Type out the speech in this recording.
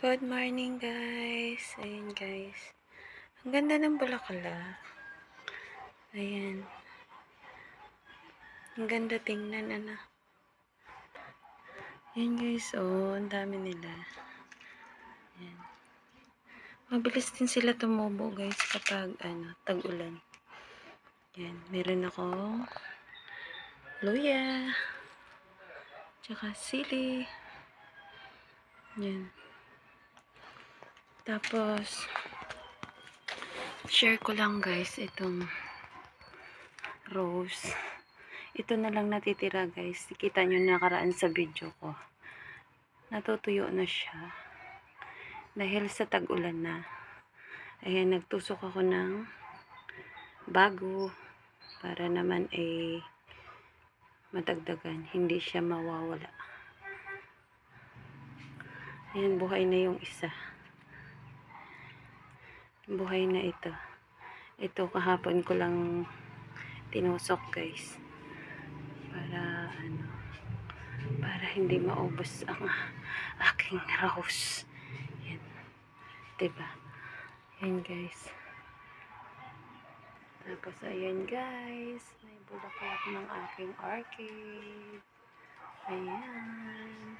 Good morning guys. Ayan guys. Ang ganda ng bulaklak. Ayan. Ang ganda tingnan Ayan guys. Oh, ang dami nila. Ayan. Mabilis din sila tumubo guys kapag tag-ulan. Ayan. Meron akong luya. Tsaka sili. Ayan. Tapos share ko lang guys itong rose. Ito na lang natitira guys. Kita nyo nakaraan sa video ko. Natutuyo na siya. Dahil sa tag-ulan na. Ayan, nagtusok ako ng bago. Para naman matagdagan. Hindi siya mawawala. Ayan, buhay na yung isa. Buhay na ito. Ito kahapon ko lang tinusok guys. Para hindi maubos ang aking rose. Yan. Diba? Yan guys. Tapos ayan guys. May bulaklak ng aking orchid. Ayan.